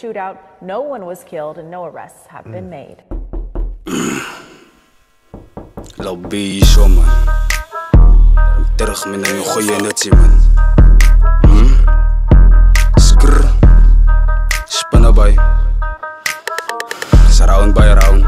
shootout. No one was killed and no arrests have been made. Lobby show man. Terug met een goeie nutsie man. Skrr. Spannen bij. Round by round.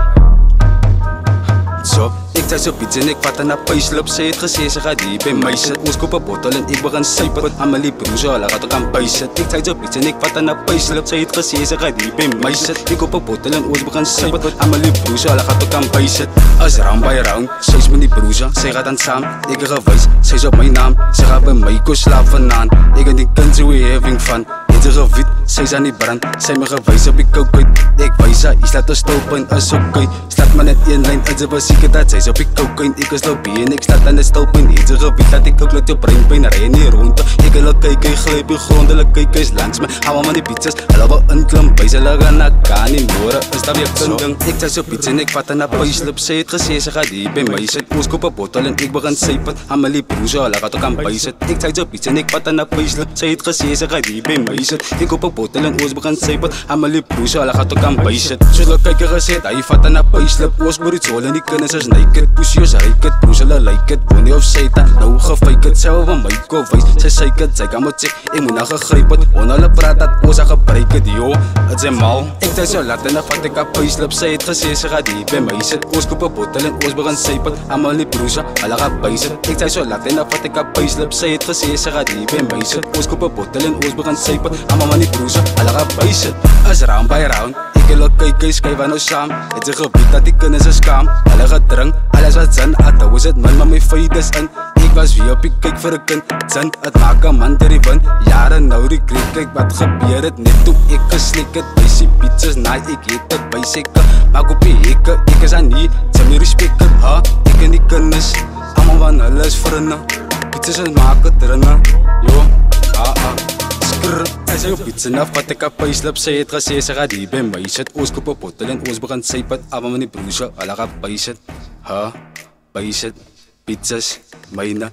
Zo, ik zei zo iets en ik vat aan een payslip. Zij het gezegd, ze gaat die bij mij zit. Ons koop een bottel en ik begin suipen. Amelie broer, alla gaat ook aan payzit. Ik zei zo iets en ik vat aan een payslip. Zij het gezegd, ze gaat die bij mij zit. Ik koop een bottel en ons begin suipen. Amelie broer, alla gaat ook aan payzit. Als round by round, zij is met die broer, zij gaat aan samen. Ik heb gewijs, zij is op mijn naam. Zij gaat bij mij, ik slaap vandaan. Ik heb die kans, we having fun. Ze gewiet, zij is aan die brand. Zij me gewijs op die cocaine. Ik wijs haar, je slaat de stopen, is oké. Slaat maar net één lijn, en ze was zeker dat zij is op die cocaine. Ik is lobby en ik slaat aan de stopen. Ze gewiet, dat ik ook laat je breinpijn rijden hier rond. Ik wil kijken, glijp je grond, hulle kijken is langs me. Hou maar die pizzas, hulle wil inklim bij ze liggen na kan nie more. Is dat weer kunding? Ik zei zo pizza en ik vat aan een payslip. Zij het gezegd, ze gaat hier bij mij zit. Ons koop een bottel en ik begin suipen. Amelie broer, hulle gaat ook aan bij zit. Ik zei zo pizza en ik vat aan een payslip. Zij het gezegd, ze gaat hier bij mij zit. Ik koop een bottel en ons begin suipen. Amelie broer, hulle gaat ook aan bij zit. Zullen kijken gezet, hij vat aan een payslip. Ons moet iets holen, die kennis is naked. Pussy is raket, broer, hulle like it. Bonnie of Satan, nou gefake it. Zij wil van mij koop wijs, zij zeik het. Zij kan moet check, ik moet naar gegreep het. On hulle praat dat ons gebruik het, yo. Het zijn mal. Ik zei zo laat en dan vat ik een payslip. Zij het gezegd, ze gaat hier bij mij zit. Ons koop een bottel en ons begin suipen. Amelie broer, hulle gaat bij zit. Ik zei zo laat en dan vat ik een payslip. Zij het gezegd, ze gaat hier bij mij zit. Ons koop een bottel en ons begin suipen. Amelie broer, hulle gaat bij zit. As round by round. Ik wil kijken, skryf aan ons saam. Het is gebied dat die kennis is skaam. Hulle gedrink, alles wat zin. Atta was het man, maar my feides in. Ik was weer op die kyk vir 'n kind. Zin, het maak 'n man deur die wind. Jare nou die kreeg, kyk wat gebeur het. Net toe ek geslik het. By sy pizzas, naai ek het het by seker. Maak op die hekke, ek is aan hier. Sy my respect het, ha, ek en die kennis. Almal van hulle is vriende. Pizzas en maak het rinne. Jo, skrr. As jy op pizza na vat ek 'n payslip. Sy het gesê, sy gaat hier by my sit. Ons koop 'n bottel en ons begin suip. Almal van die broers, hulle gaat by sit. Ha, by sit. Pizzas, myne.